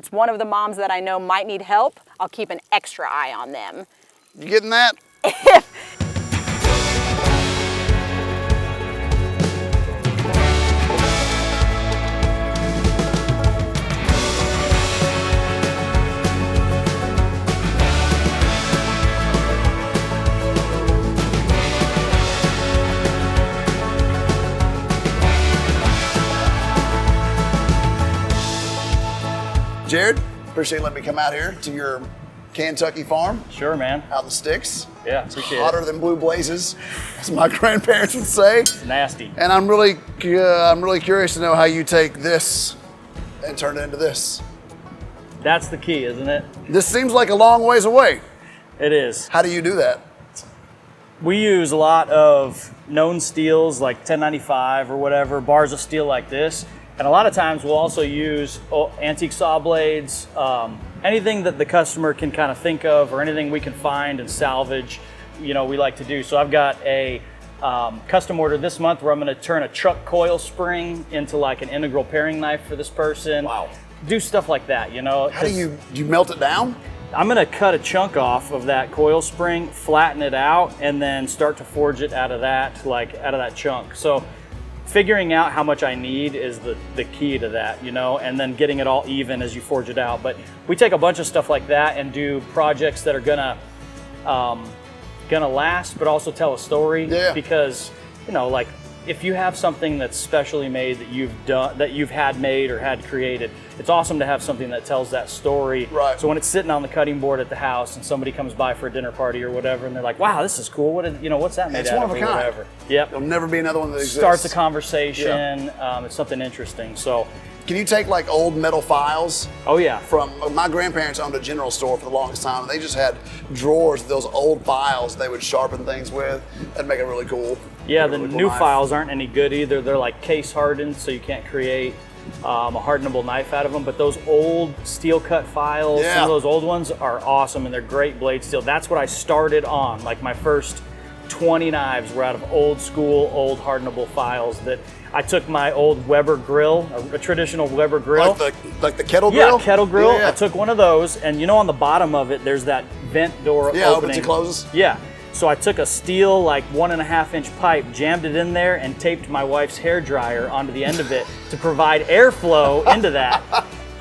it's one of the moms that I know might need help, I'll keep an extra eye on them. You getting that? Jared, appreciate you letting me come out here to your Kentucky farm. Sure, man. Out in the sticks. Yeah, appreciate it. Hotter than blue blazes, as my grandparents would say. It's nasty. And I'm really curious to know how you take this and turn it into this. That's the key, isn't it? This seems like a long ways away. It is. How do you do that? We use a lot of known steels like 1095 or whatever, bars of steel like this. And a lot of times we'll also use antique saw blades, anything that the customer can kind of think of or anything we can find and salvage, we like to do. So I've got a custom order this month where I'm going to turn a truck coil spring into like an integral paring knife for this person. Wow. Do stuff like that, How do you melt it down? I'm going to cut a chunk off of that coil spring, flatten it out, and then start to forge it out of that chunk. So figuring out how much I need is the key to that, and then getting it all even as you forge it out. But we take a bunch of stuff like that and do projects that are gonna last, but also tell a story. Yeah. Because, like if you have something that's specially made that you've had made or had created, it's awesome to have something that tells that story. Right. So when it's sitting on the cutting board at the house and somebody comes by for a dinner party or whatever, and they're like, "Wow, this is cool. What's that made It's out one of?" of a or kind. whatever. Yep. There'll never be another one that exists. Starts a conversation. Yeah. It's something interesting. So. Can you take like old metal files? Oh yeah. From my grandparents owned a general store for the longest time, and they just had drawers of those old files they would sharpen things with. That'd make it really cool. Yeah, the really cool new knife. files aren't any good either. They're like case hardened, so you can't create a hardenable knife out of them. But those old steel cut files, Yeah. some of those old ones are awesome, and they're great blade steel. That's what I started on. Like my first 20 knives were out of old school, old hardenable files that I took my old Weber grill, a traditional Weber grill. Like the kettle grill? Yeah, kettle grill. Yeah. I took one of those, and on the bottom of it, there's that vent door Yeah, opening. opens and closes. Yeah. So I took a steel, like 1.5 inch pipe, jammed it in there, and taped my wife's hair dryer onto the end of it to provide airflow into that.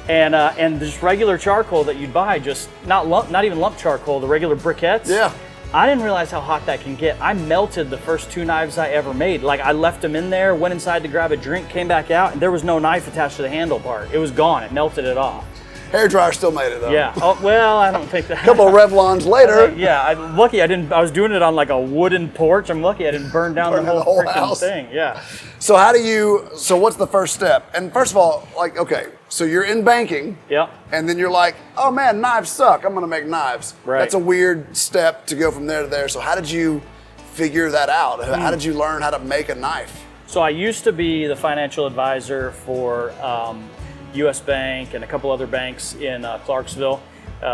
And just regular charcoal that you'd buy, just not even lump charcoal, the regular briquettes. Yeah. I didn't realize how hot that can get. I melted the first 2 knives I ever made. Like I left them in there, went inside to grab a drink, came back out, and there was no knife attached to the handle part. It was gone. It melted it off. Hair dryer still made it though. Yeah. Oh, well, I don't think that. A couple of Revlons later. Yeah. I'm lucky I didn't. I was doing it on like a wooden porch. I'm lucky I didn't burn down the whole freaking house. thing. Yeah. So so what's the first step? And first of all, okay, so you're in banking. Yep. And then you're like, oh man, knives suck. I'm gonna make knives. Right. That's a weird step to go from there to there. So how did you figure that out? How did you learn how to make a knife? So I used to be the financial advisor for U.S. Bank and a couple other banks in Clarksville,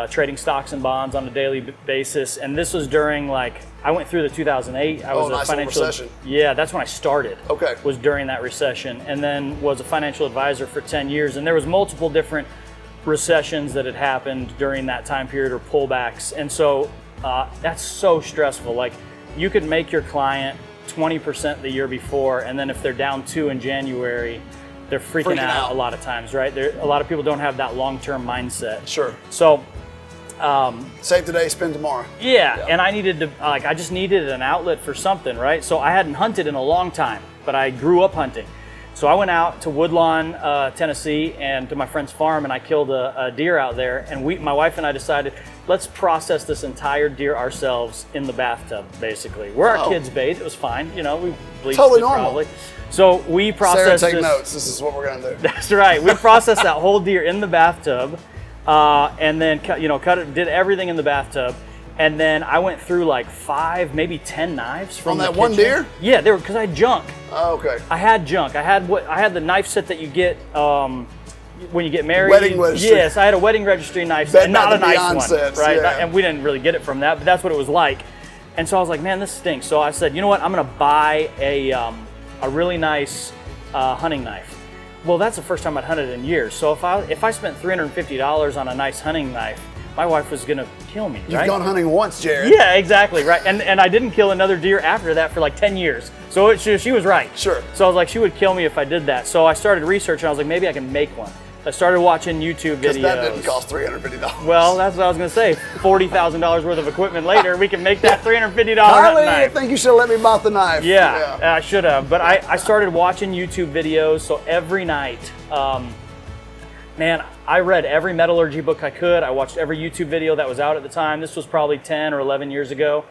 trading stocks and bonds on a daily basis. And this was during I went through the 2008. I was a nice financial recession. Yeah, that's when I started. Okay. Was during that recession, and then was a financial advisor for 10 years. And there was multiple different recessions that had happened during that time period or pullbacks. And so that's so stressful. Like you could make your client 20% the year before, and then if they're down 2 in January, they're freaking out a lot of times, right? A lot of people don't have that long-term mindset. Sure. So, save today, spend tomorrow. Yeah, and I needed to, I just needed an outlet for something, right? So I hadn't hunted in a long time, but I grew up hunting. So I went out to Woodlawn, Tennessee, and to my friend's farm, and I killed a deer out there. And my wife and I decided, let's process this entire deer ourselves in the bathtub, basically. Where our kids bathed, it was fine. We bleached Totally it normal. probably. So we processed Sarah, take this. notes. This is what we're gonna do. That's right. We processed that whole deer in the bathtub, and then cut it, did everything in the bathtub. And then I went through 5, maybe 10 knives from On that the one kitchen. deer? Yeah, because I had junk. Oh, okay. I had junk. I had the knife set that you get when you get married. Wedding registry. Yes, I had a wedding registry knife set, Bet and not a nice Beyond one, sets, right? yeah. And we didn't really get it from that, but that's what it was like. And so I was like, man, this stinks. So I said, you know what? I'm gonna buy a really nice hunting knife. Well, that's the first time I'd hunted in years. So if I spent $350 on a nice hunting knife, my wife was gonna kill me, right? You've gone hunting once, Jared. Yeah, exactly, right. And I didn't kill another deer after that for like 10 years. So she was right. Sure. So I was like, she would kill me if I did that. So I started researching. I was like, maybe I can make one. I started watching YouTube videos. Because that didn't cost $350. Well, that's what I was gonna say. $40,000 worth of equipment later, we can make that $350 Kylee, hunting I knife. think you should have let me buy the knife. Yeah, I should have. But I started watching YouTube videos. So every night, man, I read every metallurgy book I could. I watched every YouTube video that was out at the time. This was probably 10 or 11 years ago.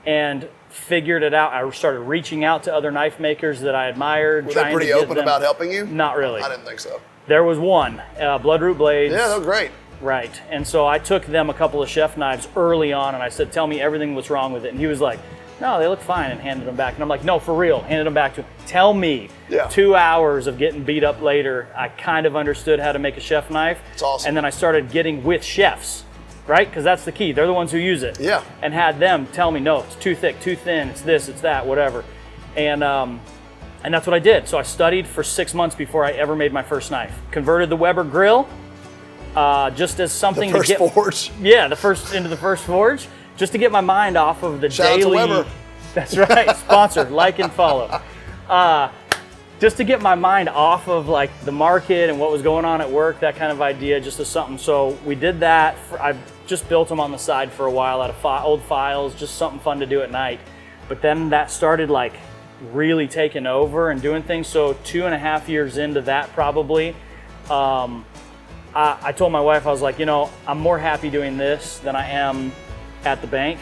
And figured it out. I started reaching out to other knife makers that I admired. Were they pretty open about helping you? Not really. I didn't think so. There was one, Bloodroot Blades. Yeah, they're great. Right. And so I took them a couple of chef knives early on and I said, tell me everything what's wrong with it. And he was like, no, they look fine, and handed them back. And I'm like, no, for real, handed them back to him. Tell me, 2 hours of getting beat up later, I kind of understood how to make a chef knife. It's awesome. And then I started getting with chefs, right? Because that's the key. They're the ones who use it. Yeah. And had them tell me, no, it's too thick, too thin, it's this, it's that, whatever. And that's what I did. So I studied for 6 months before I ever made my first knife. Converted the Weber grill just as something the first to get forge. Yeah, the first forge, just to get my mind off of the Shout daily. out to Weber. That's right, sponsored, like and follow. Just to get my mind off of like the market and what was going on at work, that kind of idea, just as something. So we did that. I just built them on the side for a while out of old files, just something fun to do at night. But then that started like really taking over and doing things. So 2.5 years into that probably, I told my wife, I was like, you know, I'm more happy doing this than I am at the bank.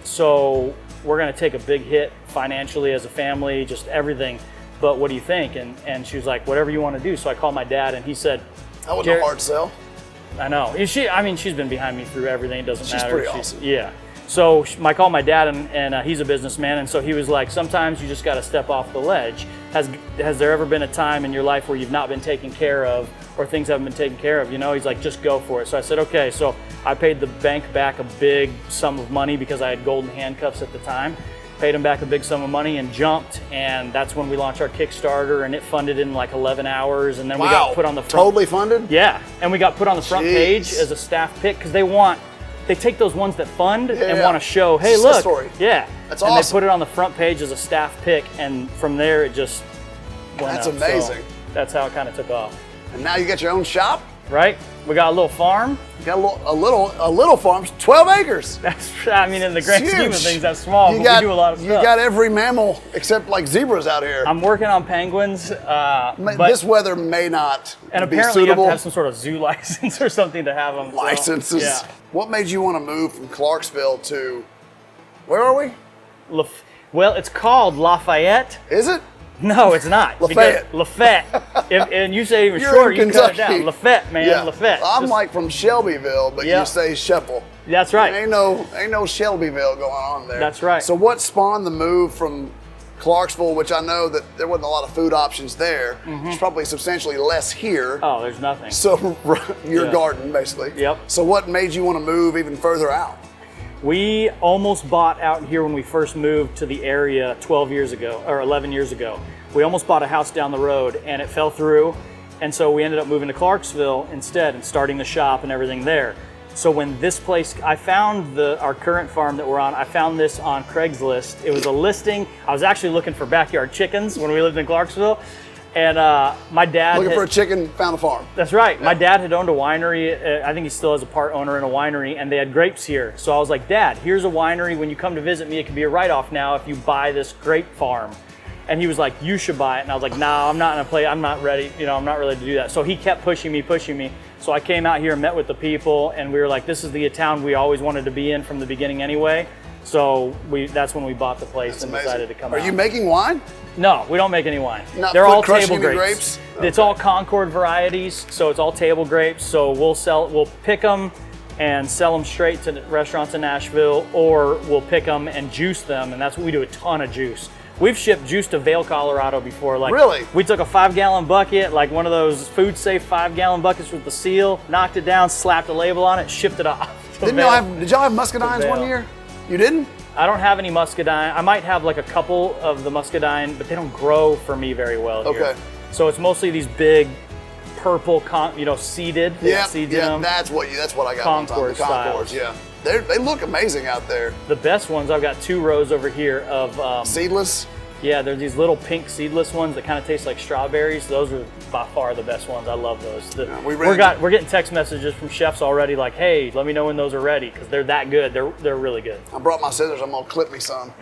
So we're gonna take a big hit financially as a family, just everything. But what do you think? And she was like, whatever you want to do. So I called my dad and he said, that wasn't a hard sell. I know. She's been behind me through everything. It doesn't matter. She's pretty awesome. Yeah. So I called my dad and he's a businessman. And so he was like, sometimes you just got to step off the ledge. Has there ever been a time in your life where you've not been taken care of or things haven't been taken care of? You know, he's like, just go for it. So I said, okay. So I paid the bank back a big sum of money because I had golden handcuffs at the time. Paid him back a big sum of money and jumped. And that's when we launched our Kickstarter and it funded in like 11 hours. And then we got put on the front. Totally funded? Yeah. And we got put on the front page as a staff pick because they take those ones that fund and want to show, hey, look. Story. Yeah. That's and awesome. they put it on the front page as a staff pick, and from there it just went That's up. amazing. So that's how it kind of took off. And now you got your own shop? Right? We got a little farm. You got a little farm, 12 acres. That's, I mean, in the grand It's scheme of huge. things, that's small, but we do a lot of stuff. You got every mammal except like zebras out here. I'm working on penguins. This weather may not and be apparently suitable. you have to have some sort of zoo license or something to have them. Licenses. So, yeah. What made you want to move from Clarksville to, where are we? Well, it's called Lafayette. Is it? No, it's not. Lafayette. Lafayette. And you say even You're shorter, in you can cut it Kentucky. down. Lafayette, man. Yeah. Lafayette. I'm like from Shelbyville, but you say Sheppel. That's right. Ain't no Shelbyville going on there. That's right. So what spawned the move from Clarksville, which I know that there wasn't a lot of food options there. There's probably substantially less here. Oh, there's nothing. So your garden, basically. Yep. So what made you want to move even further out? We almost bought out here when we first moved to the area 12 years ago, or 11 years ago. We almost bought a house down the road and it fell through. And so we ended up moving to Clarksville instead and starting the shop and everything there. So when this place, I found our current farm that we're on, I found this on Craigslist. It was a listing. I was actually looking for backyard chickens when we lived in Clarksville. And my dad looking for a chicken, found a farm. That's right. Yeah. My dad had owned a winery. I think he still has a part owner in a winery, and they had grapes here. So I was like, Dad, here's a winery. When you come to visit me, it can be a write-off now if you buy this grape farm. And he was like, you should buy it. And I was like, no, I'm not gonna play. I'm not ready. You know, I'm not ready to do that. So he kept pushing me. So I came out here and met with the people, and we were like, this is the town we always wanted to be in from the beginning anyway. So that's when we bought the place and decided to come out. Are you making wine? No, we don't make any wine. Not They're all crushing table any grapes. Okay. It's all Concord varieties, so it's all table grapes. So we'll pick them and sell them straight to restaurants in Nashville, or we'll pick them and juice them, and that's what we do, a ton of juice. We've shipped juice to Vail, Colorado before. Like, really? We took a 5-gallon bucket, like one of those food safe 5-gallon buckets with the seal, knocked it down, slapped a label on it, shipped it off. Did y'all have muscadines one year? You didn't? I don't have any muscadine. I might have like a couple of the muscadine, but they don't grow for me very well here. Okay. So it's mostly these big purple, seeded. Yeah, seeds in them. that's what I got. Concord the Concords, styles. yeah. They look amazing out there. The best ones, I've got 2 rows over here of Seedless? yeah, they're these little pink seedless ones that kind of taste like strawberries. Those are by far the best ones. I love those. We're getting text messages from chefs already like, hey, let me know when those are ready, because they're that good. They're really good. I brought my scissors. I'm going to clip me some.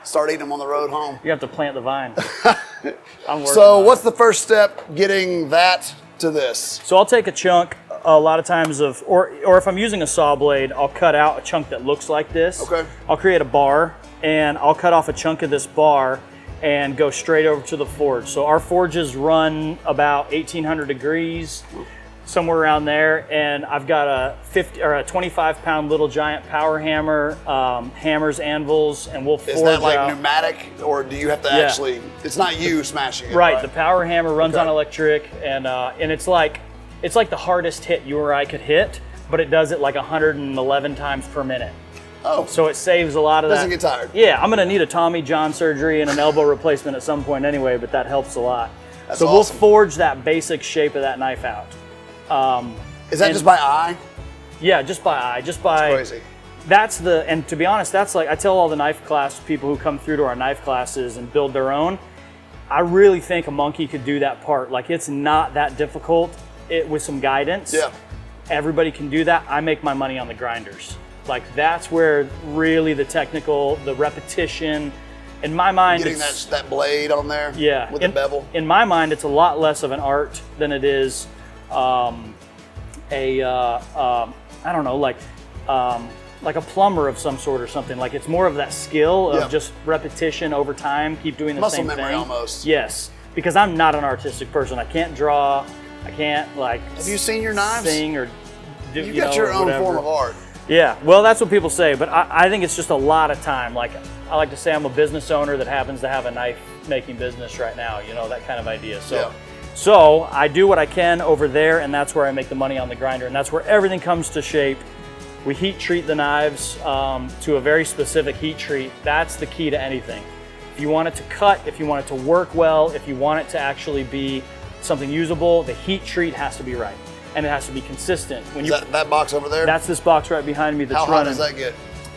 Start eating them on the road home. You have to plant the vine. I'm working So on it. what's the first step getting that to this? So I'll take a chunk a lot of times or if I'm using a saw blade, I'll cut out a chunk that looks like this. Okay. I'll create a bar, and I'll cut off a chunk of this bar and go straight over to the forge. So our forges run about 1800 degrees, somewhere around there, and I've got a 25-pound little giant power hammer, hammers, anvils, and we'll forge out. Is that like pneumatic, or do you have to actually? It's not you smashing it, right? The power hammer runs Okay. on electric, and it's like the hardest hit you or I could hit, but it does it like 111 times per minute. Oh, So it saves a lot of doesn't that. get tired. Yeah, I'm gonna need a Tommy John surgery and an elbow replacement at some point anyway, but that helps a lot. That's so awesome. we'll forge that basic shape of that knife out. Is that just by eye? Yeah, just by eye, just by. Crazy. And to be honest, that's like, I tell all the knife class people who come through to our knife classes and build their own, I really think a monkey could do that part. Like, it's not that difficult with some guidance. Yeah. Everybody can do that. I make my money on the grinders. Like, that's where really the technical, the repetition, in my mind, Getting that blade on there. yeah, With the bevel. In my mind, it's a lot less of an art than it is I don't know, like a plumber of some sort or something. Like, it's more of that skill of just repetition over time, keep doing the Muscle same memory thing. almost. Yes, because I'm not an artistic person. I can't draw. I can't Have you seen your knives? sing or do. You've got your or own whatever. form of art. Yeah, well, that's what people say, but I think it's just a lot of time. Like, I like to say I'm a business owner that happens to have a knife making business right now, that kind of idea. So I do what I can over there, and that's where I make the money on the grinder, and that's where everything comes to shape. We heat treat the knives to a very specific heat treat. That's the key to anything. If you want it to cut, if you want it to work well, if you want it to actually be something usable, the heat treat has to be right. And it has to be consistent. Is that box over there? That's this box right behind me that's How hot running. does that get?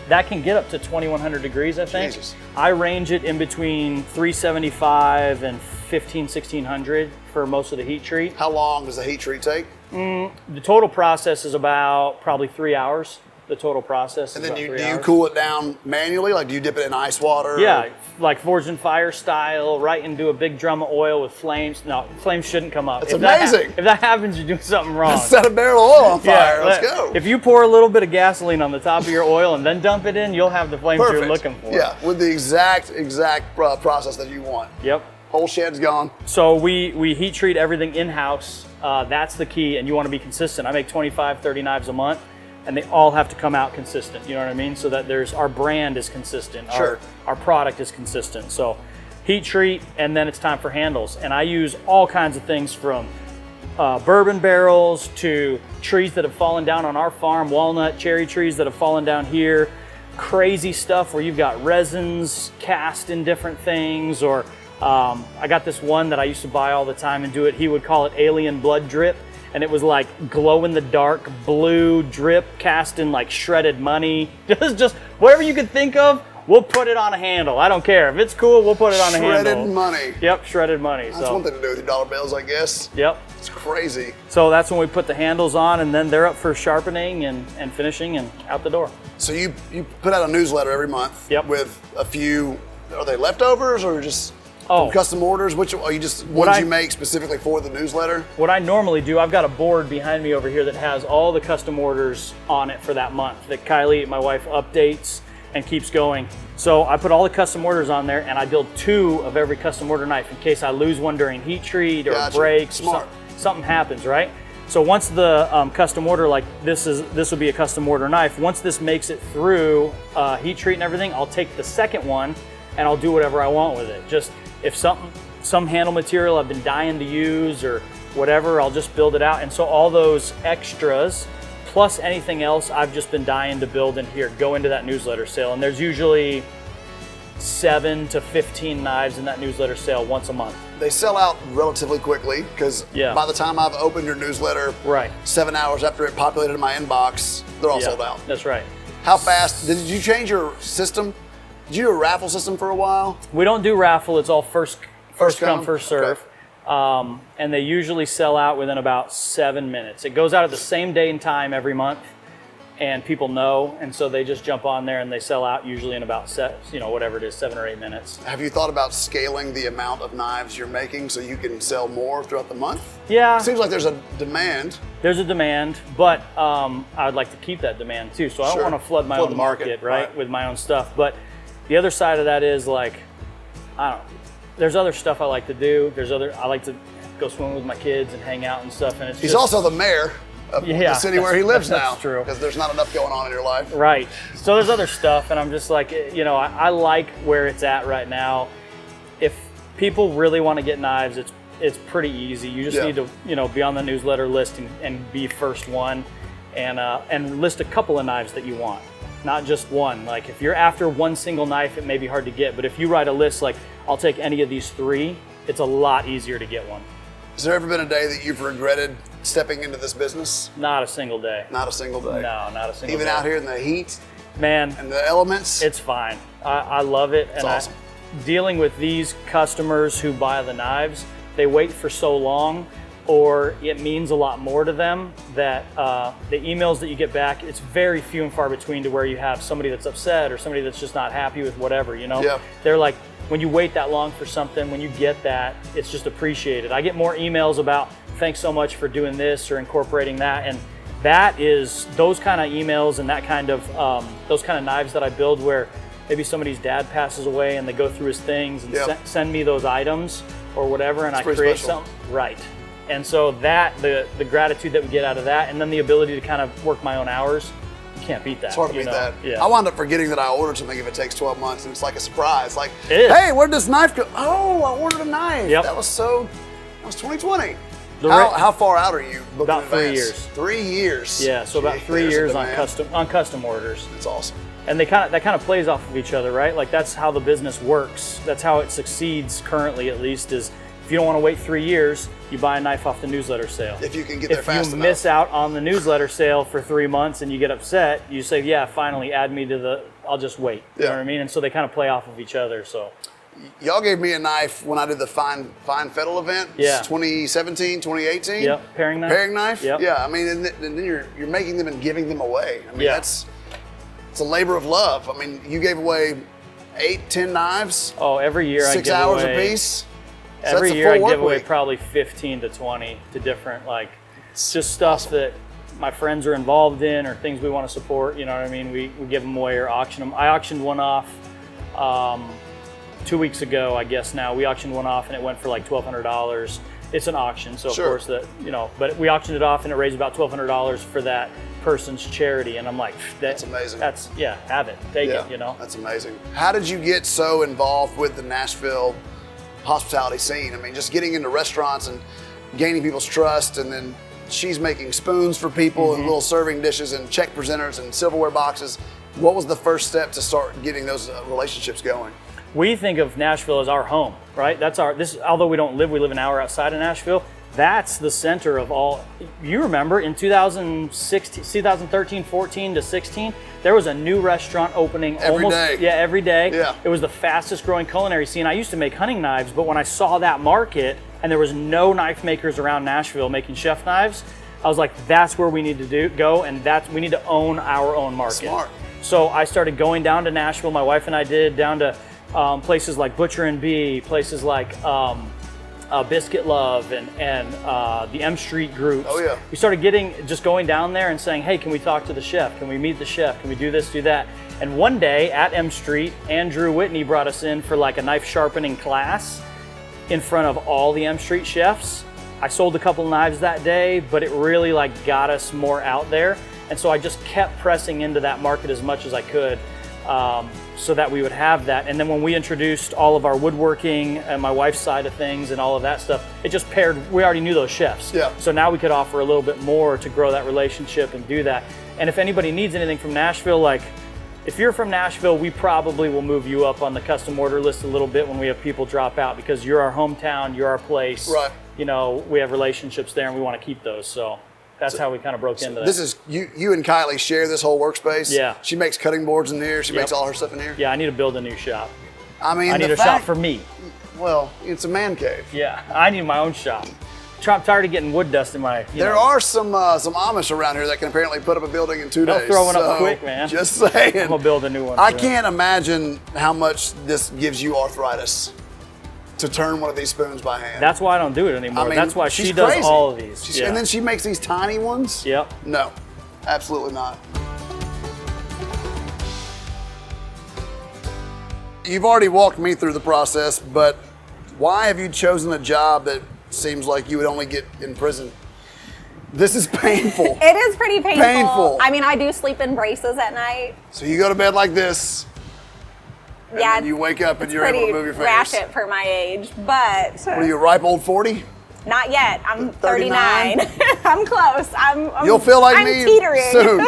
That can get up to 2100 degrees, I think. Jesus. I range it in between 375 and 1600 for most of the heat treat. How long does the heat treat take? The total process is about probably 3 hours. The total process And is then about do 3 you hours. cool it down manually? Like, do you dip it in ice water? Yeah, like forged in fire style, right into a big drum of oil with flames. No, flames shouldn't come up. That's amazing. If that happens, you're doing something wrong. Set a barrel of oil on fire. Let's go. If you pour a little bit of gasoline on the top of your oil and then dump it in, you'll have the flames Perfect. you're looking for. Yeah, with the exact process that you want. Yep. Whole shed's gone. So we heat treat everything in-house. That's the key, and you want to be consistent. I make 25, 30 knives a month, and they all have to come out consistent. You know what I mean? So that our brand is consistent. Sure. Our product is consistent. So heat treat, and then it's time for handles. And I use all kinds of things from bourbon barrels to trees that have fallen down on our farm, walnut, cherry trees that have fallen down here, crazy stuff where you've got resins cast in different things, or I got this one that I used to buy all the time and do it. He would call it alien blood drip, and it was like glow in the dark blue drip cast in like shredded money. Just whatever you could think of, we'll put it on a handle. I don't care. If it's cool, we'll put it on a handle. Shredded money. Yep, shredded money. That's one thing to do with your dollar bills, I guess. Yep. It's crazy. So that's when we put the handles on, and then they're up for sharpening and finishing and out the door. So you put out a newsletter every month. Yep. With a few, are they leftovers or just from custom orders? Which are you just ones you make specifically for the newsletter? What I normally do, I've got a board behind me over here that has all the custom orders on it for that month that Kylee, my wife, updates and keeps going. So I put all the custom orders on there, and I build 2 of every custom order knife in case I lose one during heat treat or Gotcha. breaks. Smart. Something happens, right? So once the custom order, like this will be a custom order knife. Once this makes it through heat treat and everything, I'll take the second one and I'll do whatever I want with it. Just if some handle material I've been dying to use or whatever, I'll just build it out. And so all those extras plus anything else I've just been dying to build in here, go into that newsletter sale. And there's usually 7 to 15 knives in that newsletter sale once a month. They sell out relatively quickly because Yeah. by the time I've opened your newsletter, Right. 7 hours after it populated in my inbox, they're all Yeah, sold out. That's right. How fast? Did you change your system? Did you do a raffle system for a while? We don't do raffle. It's all first come, first serve. Okay. And they usually sell out within about 7 minutes. It goes out at the same day and time every month, and people know, and so they just jump on there and they sell out usually in about whatever it is, 7 or 8 minutes. Have you thought about scaling the amount of knives you're making so you can sell more throughout the month? Yeah, It seems like there's a demand. there's a demand, but I'd like to keep that demand too. So I don't Sure. want to flood my Flood own the market, market, right, right. with my own stuff. But the other side of that is like, I don't know, there's other stuff I like to do. I like to go swimming with my kids and hang out and stuff. And it's He's just, also the mayor of the city where he lives now. That's true. Because there's not enough going on in your life. Right. So there's other stuff, and I'm just like, I like where it's at right now. If people really want to get knives, it's pretty easy. You just need to, be on the newsletter list and be first one, and list a couple of knives that you want, not just one. Like if you're after one single knife, it may be hard to get, but if you write a list like, I'll take any of these 3, it's a lot easier to get one. Has there ever been a day that you've regretted stepping into this business? Not a single day. Not a single day. No, not a single Even day. out here in the heat Man, and the elements? it's fine. I love it. It's awesome. Dealing with these customers who buy the knives, they wait for so long, or it means a lot more to them that the emails that you get back, it's very few and far between to where you have somebody that's upset or somebody that's just not happy with whatever, Yeah. They're like, when you wait that long for something, when you get that, it's just appreciated. I get more emails about, thanks so much for doing this or incorporating that. And that is those kind of emails and that kind of, those kind of knives that I build where maybe somebody's dad passes away and they go through his things and send me those items or whatever, and I create something. Right. And so that, the gratitude that we get out of that, and then the ability to kind of work my own hours, you can't beat that. It's hard to beat that. Yeah. I wound up forgetting that I ordered something if it takes 12 months, and it's like a surprise. Like, It is. hey, where'd this knife go? Oh, I ordered a knife. Yep. That was 2020. The How far out are you booking About in 3 advance? years. 3 years. Yeah, so about Gee, 3 there's a years on demand. custom orders. That's awesome. And that kind of plays off of each other, right? Like that's how the business works. That's how it succeeds currently, at least, is if you don't want to wait 3 years, you buy a knife off the newsletter sale. If you can get there fast If you enough. miss out on the newsletter sale for 3 months and you get upset, you say, yeah, finally add me to I'll just wait. You know what I mean? And so they kind of play off of each other, so. Y'all gave me a knife when I did the Fine Fettle event. Yeah. 2017, 2018. Yep, pairing knife. Pairing knife? Yep. Yeah, I mean, and then you're making them and giving them away. I mean, Yeah. it's a labor of love. I mean, you gave away 8, 10 knives. Oh, every year I give 6 hours away. a piece. So Every that's a year I full give work away week. probably 15 to 20 to different, like, just stuff that my friends are involved in or things we want to support, you know what I mean? We give them away or auction them. I auctioned one off 2 weeks ago, I guess now. We auctioned one off and it went for like $1,200. It's an auction, so of Sure. course that, but we auctioned it off and it raised about $1,200 for that person's charity. And I'm like, That's amazing. Have it, take it, That's amazing. How did you get so involved with the Nashville hospitality scene? I mean, just getting into restaurants and gaining people's trust, and then she's making spoons for people and little serving dishes and check presenters and silverware boxes. What was the first step to start getting those relationships going? We think of Nashville as our home, right? Although we live an hour outside of Nashville, that's the center of all. You remember in 2013, 14 to 16, there was a new restaurant opening Every day. Yeah, every day. Yeah. It was the fastest growing culinary scene. I used to make hunting knives, but when I saw that market and there was no knife makers around Nashville making chef knives, I was like, that's where we need to go, and we need to own our own market. Smart. So I started going down to Nashville, my wife and I did, down to places like Butcher and Bee, places like Biscuit Love and the M Street groups. Oh, yeah. We started just going down there and saying, hey, can we talk to the chef? Can we meet the chef? Can we do this, do that? And one day at M Street, Andrew Whitney brought us in for like a knife sharpening class in front of all the M Street chefs. I sold a couple knives that day, but it really like got us more out there. And so I just kept pressing into that market as much as I could. so that we would have that. And then when we introduced all of our woodworking and my wife's side of things and all of that stuff, it just paired, we already knew those chefs. Yeah. So now we could offer a little bit more to grow that relationship and do that. And if anybody needs anything from Nashville, like if you're from Nashville, we probably will move you up on the custom order list a little bit when we have people drop out, because you're our hometown, you're our place. Right. You know, we have relationships there and we want to keep those. So that's how we kind of broke into that. This is, you and Kylee share this whole workspace? Yeah. She makes cutting boards in here, she makes all her stuff in here? Yeah, I need to build a new shop. I mean, I need a shop for me. Well, it's a man cave. Yeah, I need my own shop. I'm tired of getting wood dust in my, There are some Amish around here that can apparently put up a building in 2 days. They'll throw one up quick, man. Just saying. I'm gonna build a new one. I can't imagine how much this gives you arthritis to turn one of these spoons by hand. That's why I don't do it anymore. I mean, that's why she's she does crazy. all of these. And then she makes these tiny ones? Yep. No, absolutely not. You've already walked me through the process, but why have you chosen a job that seems like you would only get in prison? This is painful. It is pretty painful. Painful. I mean, I do sleep in braces at night. So you go to bed like this, and Yeah, then you wake up and you're able to move your fingers. ratchet for my age, but What are you, a ripe old 40? not yet. I'm 39? 39. I'm close. You'll feel like I'm me teetering. soon.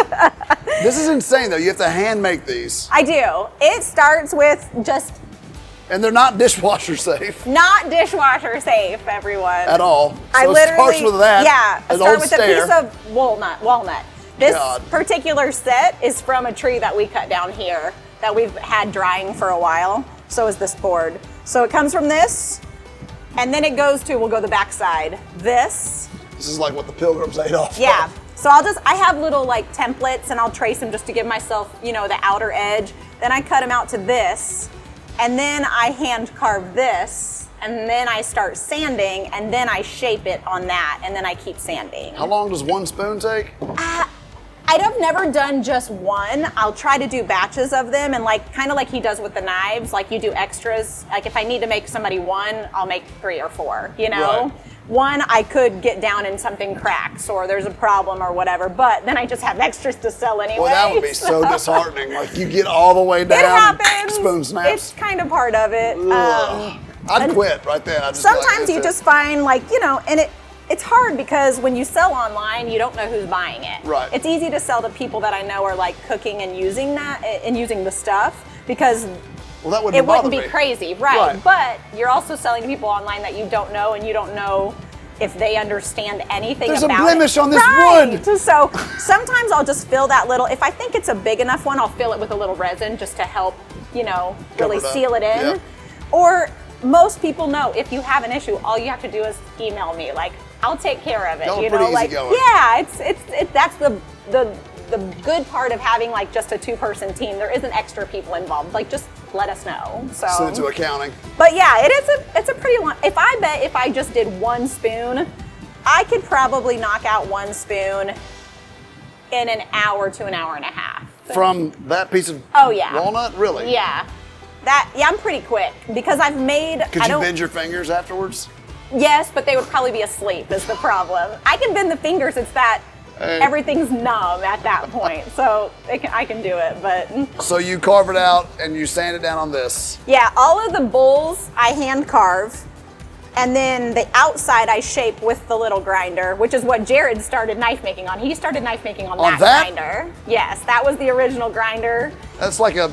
This is insane though. You have to hand make these. I do. It starts with just And they're not dishwasher safe not dishwasher safe, everyone. at all. So I it literally starts with that. Yeah, I an start old with stair. a piece of walnut. This God. particular set is from a tree that we cut down here that we've had drying for a while. So is this board. So it comes from this, and then it goes to, we'll go the back side. This. This is like what the Pilgrims ate off Yeah. of. So I have little like templates, and I'll trace them just to give myself, you know, the outer edge. Then I cut them out to this, and then I hand carve this, and then I start sanding, and then I shape it on that, and then I keep sanding. How long does one spoon take? I've never done just one. I'll try to do batches of them, and like kind of like he does with the knives, like you do extras. Like if I need to make somebody one, I'll make 3 or 4, you know? Right. One, I could get down and something cracks or there's a problem or whatever, but then I just have extras to sell anyway. Well, that would be so disheartening. Like you get all the way down. It happens. Spoon snaps. It's kind of part of it. I'd quit right there. I'd just Sometimes like, you just find like, you know, and it's hard because when you sell online, you don't know who's buying it. Right. It's easy to sell to people that I know are like cooking and using that and using the stuff because well, that it wouldn't be me. crazy, right? But you're also selling to people online that you don't know, and you don't know if they understand anything There's about it. a blemish on this right. wood. So sometimes I'll just fill that little, if I think it's a big enough one, I'll fill it with a little resin just to help, you know, really Cover it up. seal it in. Yep. Or most people know if you have an issue, all you have to do is email me. Like, I'll take care of it. Y'all You pretty know, like easygoing. yeah, it's that's the good part of having like just a 2-person team. There isn't extra people involved. Like just let us know. So Send it to accounting. but yeah, it's a pretty long. If I just did one spoon, I could probably knock out one spoon in an hour to an hour and a half. From that piece of Oh yeah. walnut, really? Yeah. I'm pretty quick because I've made. Could you bend your fingers afterwards? Yes, but they would probably be asleep is the problem. I can bend the fingers, it's that everything's numb at that point. So I can do it, but. So you carve it out and you sand it down on this. Yeah, all of the bowls I hand carve. And then the outside I shape with the little grinder, which is what Jared started knife making on. He started knife making on that grinder. Yes, that was the original grinder. That's like a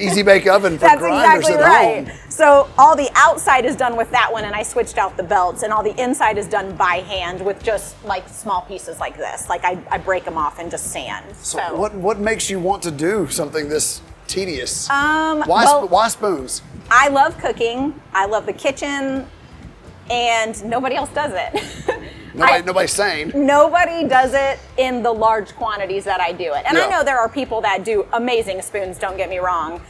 easy bake oven for That's grinders exactly at right. home. So all the outside is done with that one, and I switched out the belts, and all the inside is done by hand with just like small pieces like this. Like I break them off and just sand. So what makes you want to do something this tedious? Well, Why spoons? I love cooking. I love the kitchen, and nobody else does it. Nobody's sane. Nobody does it in the large quantities that I do it. And I Yeah. know there are people that do amazing spoons, don't get me wrong,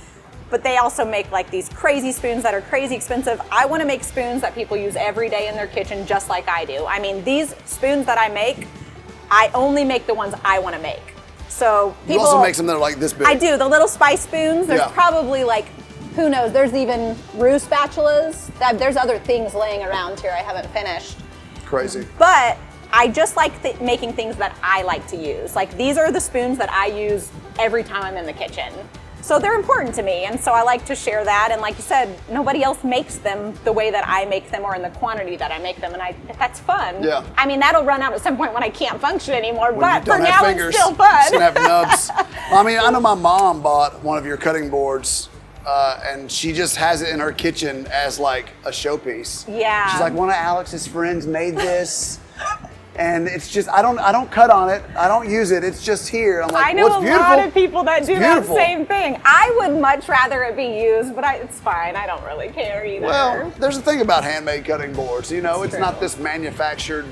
but they also make like these crazy spoons that are crazy expensive. I want to make spoons that people use every day in their kitchen just like I do. I mean, these spoons that I make, I only make the ones I want to make. So people, You also make some that are like this big. I do, the little spice spoons. There's Yeah. probably like, who knows, there's even roux spatulas. There's other things laying around here I haven't finished. Crazy. But I just like making things that I like to use. Like these are the spoons that I use every time I'm in the kitchen. So they're important to me, and so I like to share that. And like you said, nobody else makes them the way that I make them or in the quantity that I make them, and that's fun. Yeah. I mean, that'll run out at some point when I can't function anymore, When but you don't for have now fingers, it's still fun. You have nubs. I mean, I know my mom bought one of your cutting boards, and she just has it in her kitchen as like a showpiece. Yeah. She's like, one of Alex's friends made this. And it's just, I don't cut on it. I don't use it. It's just here. I'm like, I know well, it's a lot beautiful. of people that It's do beautiful. that same thing. I would much rather it be used, but it's fine. I don't really care either. Well, there's a thing about handmade cutting boards. You know, it's True. not this manufactured.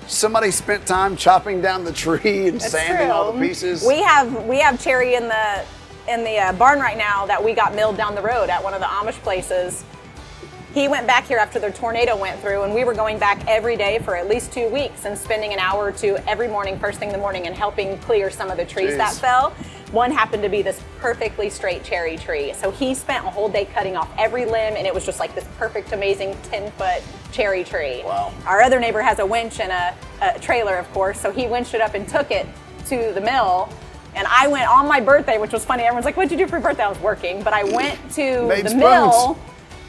Somebody spent time chopping down the tree and It's sanding true. all the pieces. We have cherry in the barn right now that we got milled down the road at one of the Amish places. He went back here after the tornado went through, and we were going back every day for at least 2 weeks and spending an hour or two every morning, first thing in the morning, and helping clear some of the trees Jeez. that fell. One happened to be this perfectly straight cherry tree. So he spent a whole day cutting off every limb, and it was just like this perfect, amazing 10-foot cherry tree. Wow. Our other neighbor has a winch and a trailer, of course, so he winched it up and took it to the mill. And I went on my birthday, which was funny. Everyone's like, what'd you do for your birthday? I was working. But I went to Made the spoons. mill,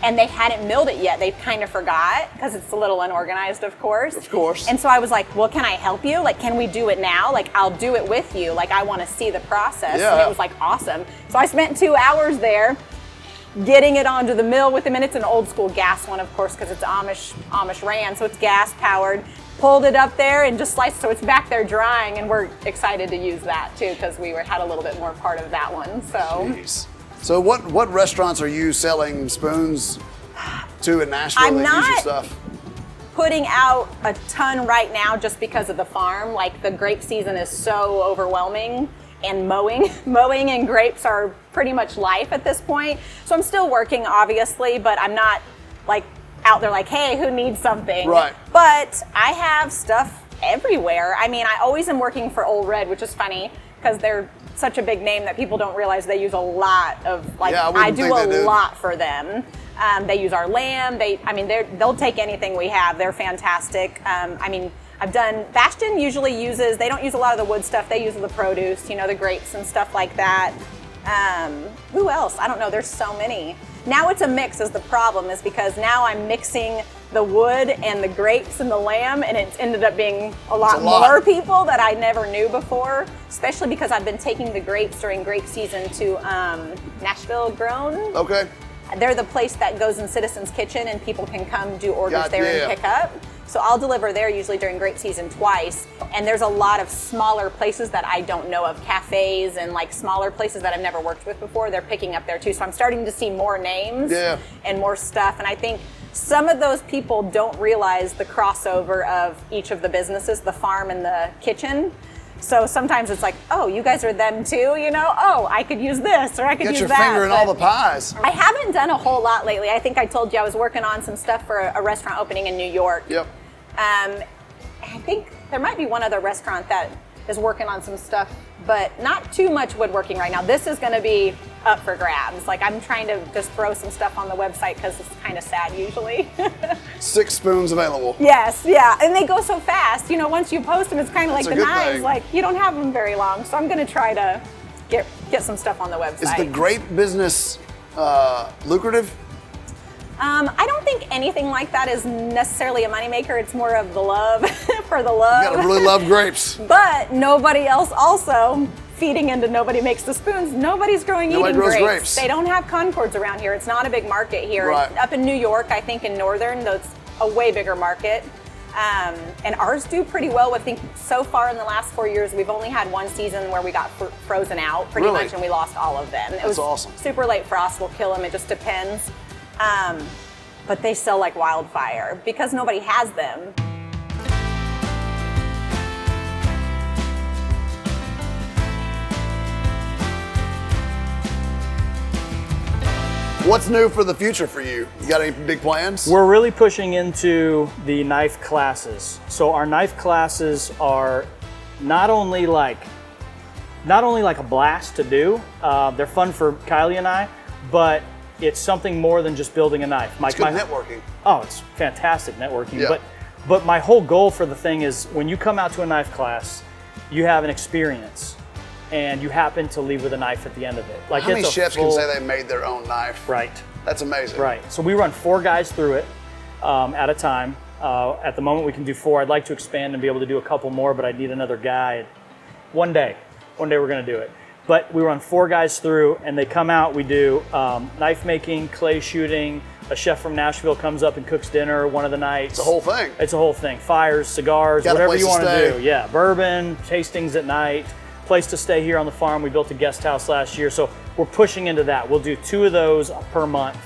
and they hadn't milled it yet. They kind of forgot, because it's a little unorganized, of course. Of course. And so I was like, well, can I help you? Like, can we do it now? Like, I'll do it with you. Like, I want to see the process. Yeah. And it was like awesome. So I spent 2 hours there getting it onto the mill with him. And it's an old school gas one, of course, because it's Amish ran. So it's gas powered. Pulled it up there and just sliced, so it's back there drying, and we're excited to use that too, because we had a little bit more part of that one. So. Jeez. So what restaurants are you selling spoons to in Nashville I'm that use your not- stuff? Putting out a ton right now just because of the farm. Like, the grape season is so overwhelming, and mowing and grapes are pretty much life at this point. So I'm still working, obviously, but I'm not like out there like, hey, who needs something? Right. But I have stuff everywhere. I mean, I always am working for Old Red, which is funny because they're such a big name that people don't realize they use a lot of, like, Yeah, I I wouldn't do think they a did. lot for them. They use our lamb. They'll take anything we have. They're fantastic. Bastion usually uses, they don't use a lot of the wood stuff. They use the produce, the grapes and stuff like that. Who else? I don't know. There's so many. Now it's a mix is the problem, is because now I'm mixing the wood and the grapes and the lamb, and it's ended up being a lot more people that I never knew before, especially because I've been taking the grapes during grape season to Nashville Grown. Okay. They're the place that goes in Citizens Kitchen, and people can come do orders God, there yeah. and pick up. So I'll deliver there usually during grape season twice. And there's a lot of smaller places that I don't know of, cafes and like smaller places that I've never worked with before. They're picking up there too. So I'm starting to see more names and more stuff. And I think some of those people don't realize the crossover of each of the businesses, the farm and the kitchen. So sometimes it's like, oh, you guys are them too, Oh, I could use this, or I could use that. Get your finger in all the pies. I haven't done a whole lot lately. I think I told you I was working on some stuff for a restaurant opening in New York. Yep. I think there might be one other restaurant that is working on some stuff, but not too much woodworking right now. This is going to be up for grabs. Like, I'm trying to just throw some stuff on the website because it's kind of sad usually. 6 spoons available. Yes, yeah, and they go so fast. Once you post them, it's kind of like That's the a good knives. thing. Like, you don't have them very long. So I'm going to try to get some stuff on the website. Is the grape business lucrative? I don't think anything like that is necessarily a moneymaker. It's more of the love for the love. You gotta really love grapes. But nobody else also feeding into nobody makes the spoons. Nobody's growing Nobody eating grows grapes. grapes. They don't have Concords around here. It's not a big market here. Right. Up in New York, I think in Northern, though it's a way bigger market. And ours do pretty well. I think so far in the last 4 years, we've only had one season where we got frozen out pretty Really? much, and we lost all of them. It was awesome. Super late frost will kill them. It just depends. But they sell like wildfire because nobody has them. What's new for the future for you? You got any big plans? We're really pushing into the knife classes. So our knife classes are not only like a blast to do, they're fun for Kylee and I, but it's something more than just building a knife. It's good networking. Oh, it's fantastic networking. Yeah. But my whole goal for the thing is when you come out to a knife class, you have an experience. and you happen to leave with a knife at the end of it. Like, how many it's a chefs full, can say they made their own knife? Right. That's amazing. Right. So we run 4 guys through it at a time. At the moment, we can do 4. I'd like to expand and be able to do a couple more, but I'd need another guy. One day we're going to do it. But we run 4 guys through, and they come out. We do knife making, clay shooting. A chef from Nashville comes up and cooks dinner one of the nights. It's a whole thing. It's a whole thing. Fires, cigars, Got a whatever place you to want to stay. do. Yeah, bourbon, tastings at night, place to stay here on the farm. We built a guest house last year, so we're pushing into that. We'll do 2 of those per month,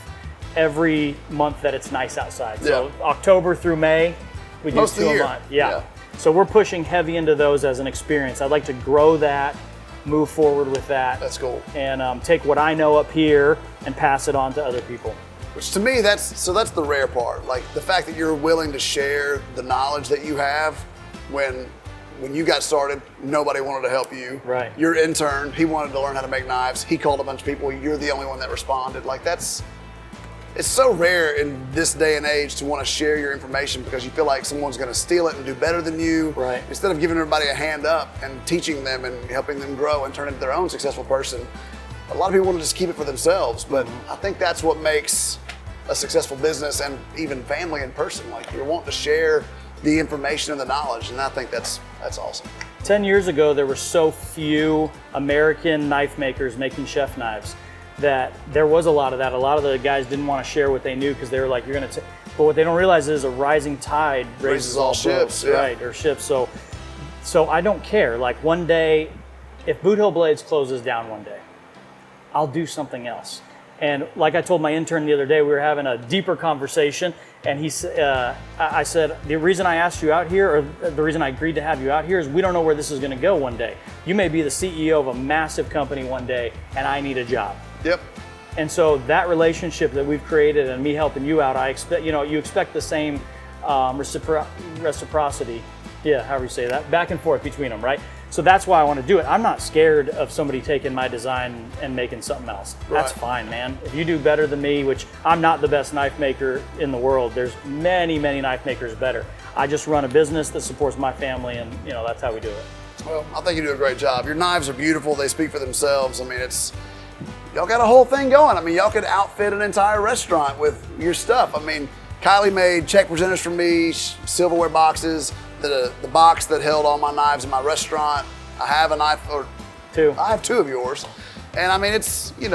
every month that it's nice outside. So October through May, we do Most of 2 the a year. month. Yeah. So we're pushing heavy into those as an experience. I'd like to grow that, move forward with that. That's cool. And take what I know up here and pass it on to other people. Which to me, that's the rare part. Like the fact that you're willing to share the knowledge that you have. When you got started, nobody wanted to help you. Right. Your intern, he wanted to learn how to make knives. He called a bunch of people. You're the only one that responded. Like it's so rare in this day and age to want to share your information because you feel like someone's going to steal it and do better than you. Right. Instead of giving everybody a hand up and teaching them and helping them grow and turn into their own successful person, a lot of people want to just keep it for themselves. But I think that's what makes a successful business and even family in person. Like you're wanting to share the information and the knowledge, and I think that's awesome. 10 years ago, there were so few American knife makers making chef knives that there was a lot of that. A lot of the guys didn't want to share what they knew because they were like, you're going to but what they don't realize is a rising tide raises all ships, boats, right, or ships. So I don't care. Like one day, if Boothill Blades closes down one day, I'll do something else. And like I told my intern the other day, we were having a deeper conversation, and I said, the reason I asked you out here, or the reason I agreed to have you out here, is we don't know where this is going to go one day. You may be the CEO of a massive company one day, and I need a job. Yep. And so that relationship that we've created, and me helping you out, I expect, you expect the same reciprocity. Yeah, however you say that, back and forth between them, right? So that's why I want to do it. I'm not scared of somebody taking my design and making something else. That's fine, man. If you do better than me, which I'm not the best knife maker in the world, there's many, many knife makers better. I just run a business that supports my family, and that's how we do it. Well, I think you do a great job. Your knives are beautiful. They speak for themselves. I mean, y'all got a whole thing going. I mean, y'all could outfit an entire restaurant with your stuff. I mean, Kylee made check presenters for me, silverware boxes, the box that held all my knives in my restaurant. I have a knife, or 2. I have 2 of yours. And I mean, it's, I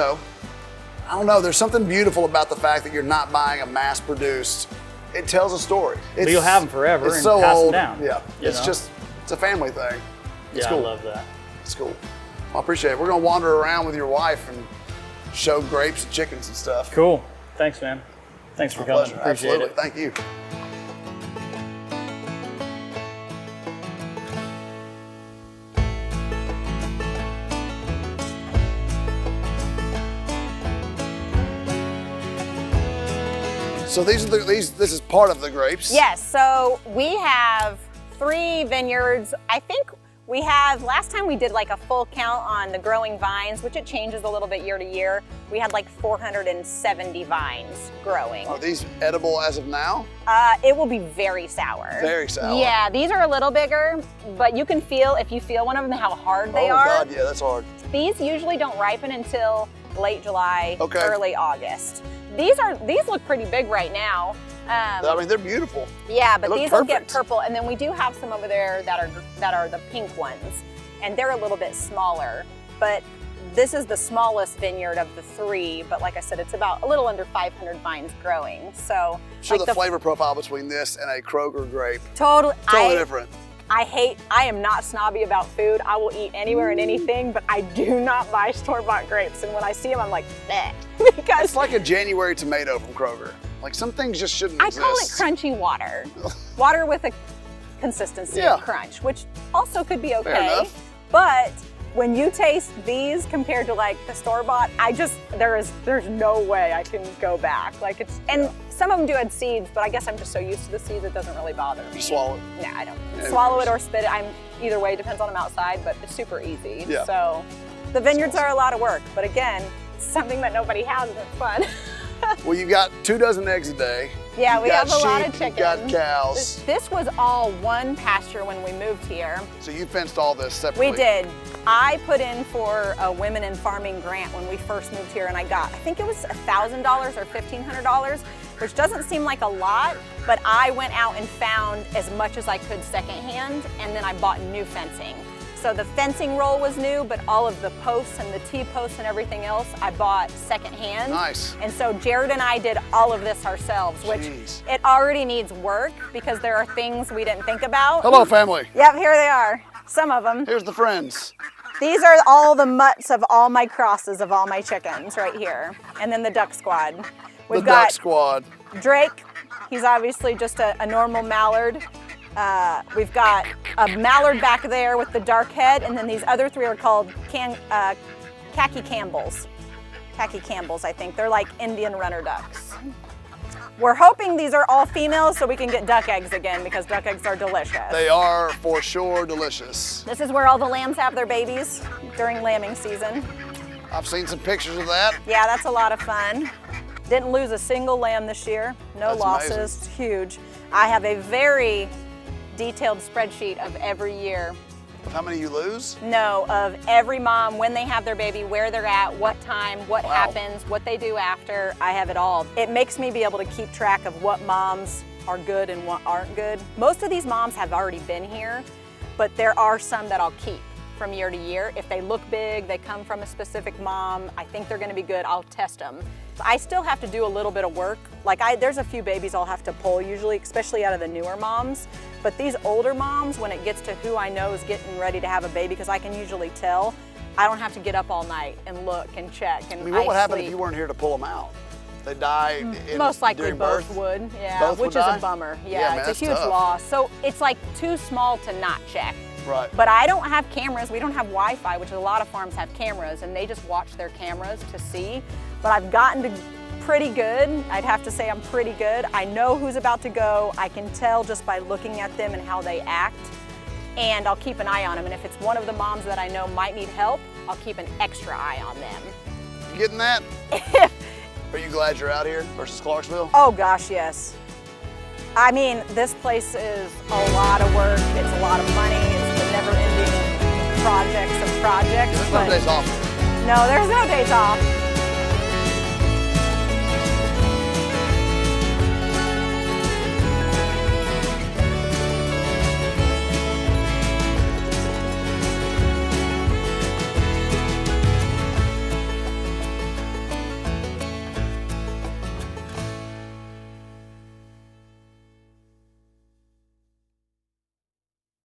don't know, there's something beautiful about the fact that you're not buying a mass produced. It tells a story. But you'll have them forever it's and so pass old. them down. Yeah, it's a family thing. It's Yeah, cool. I love that. It's cool. Well, I appreciate it. We're gonna wander around with your wife and show grapes and chickens and stuff. Cool. Thanks, man. Thanks for coming. Pleasure. Appreciate Absolutely. it. Thank you. So this is part of the grapes. Yes, so we have 3 vineyards. I think we have, last time we did like a full count on the growing vines, which it changes a little bit year to year. We had like 470 vines growing. Are these edible as of now? It will be very sour. Very sour. Yeah, these are a little bigger, but you can feel, if you feel one of them, how hard they are. Oh God, yeah, that's hard. These usually don't ripen until late July, Okay. early August. These look pretty big right now. I mean, they're beautiful. Yeah, but They look these will get perfect. purple, and then we do have some over there that are the pink ones, and they're a little bit smaller. But this is the smallest vineyard of the 3. But like I said, it's about a little under 500 vines growing. So Sure, like the flavor profile between this and a Kroger grape, totally different. I am not snobby about food. I will eat anywhere and anything, but I do not buy store-bought grapes. And when I see them, I'm like, bleh. Because It's like a January tomato from Kroger. Like some things just shouldn't I exist. call it crunchy water. Water with a consistency of crunch, which also could be okay. Fair enough. But when you taste these compared to like the store-bought, there's no way I can go back. Like and some of them do add seeds, but I guess I'm just so used to the seeds it doesn't really bother me. You swallow it. No, I don't. Yeah, Swallow it or spit it. Either way, depends on them outside, but it's super easy. Yeah. So the vineyards are a lot of work, but again, it's something that nobody has and it's fun. Well, you got 2 dozen eggs a day. Yeah, You we got have a lot sheep, of chickens. You got cows. This was all one pasture when we moved here. So you fenced all this separately. We did. I put in for a Women in Farming grant when we first moved here, and I think it was $1,000 or $1,500, which doesn't seem like a lot, but I went out and found as much as I could secondhand, and then I bought new fencing. So the fencing roll was new, but all of the posts and the T-posts and everything else, I bought secondhand. Nice. And so Jared and I did all of this ourselves, which it already needs work because there are things we didn't think about. Hello, family. Yep, here they are. Some of them. Here's the friends. These are all the mutts of all my crosses of all my chickens right here. And then the duck squad. We've got Duck squad. Drake. He's obviously just a normal mallard. We've got a mallard back there with the dark head, and then these other three are called khaki Campbells. Khaki Campbells, I think. They're like Indian runner ducks. We're hoping these are all females so we can get duck eggs again because duck eggs are delicious. They are for sure delicious. This is where all the lambs have their babies during lambing season. I've seen some pictures of that. Yeah, that's a lot of fun. Didn't lose a single lamb this year. No That's losses. amazing. It's huge. I have a very detailed spreadsheet of every year. Of how many you lose? No, of every mom, when they have their baby, where they're at, what time, what Wow. happens, what they do after. I have it all. It makes me be able to keep track of what moms are good and what aren't good. Most of these moms have already been here, but there are some that I'll keep from year to year. If they look big, they come from a specific mom, I think they're gonna be good, I'll test them. I still have to do a little bit of work. Like there's a few babies I'll have to pull usually, especially out of the newer moms. But these older moms, when it gets to who I know is getting ready to have a baby, because I can usually tell, I don't have to get up all night and look and check. And I mean, what would happen if sleep. you weren't here to pull them out? They die Most likely during both birth? would, yeah, Both would which is die? a bummer. Yeah, Yeah, man, it's that's a huge tough. loss. So it's like too small to not check. Right. But I don't have cameras. We don't have Wi-Fi, which a lot of farms have cameras, and they just watch their cameras to see. But I've gotten to pretty good. I'd have to say I'm pretty good. I know who's about to go. I can tell just by looking at them and how they act. And I'll keep an eye on them. And if it's one of the moms that I know might need help, I'll keep an extra eye on them. You getting that? Are you glad you're out here versus Clarksville? Oh gosh, yes. I mean, this place is a lot of work. It's a lot of money. It's the never-ending projects of projects. There's no days off. No, there's no days off.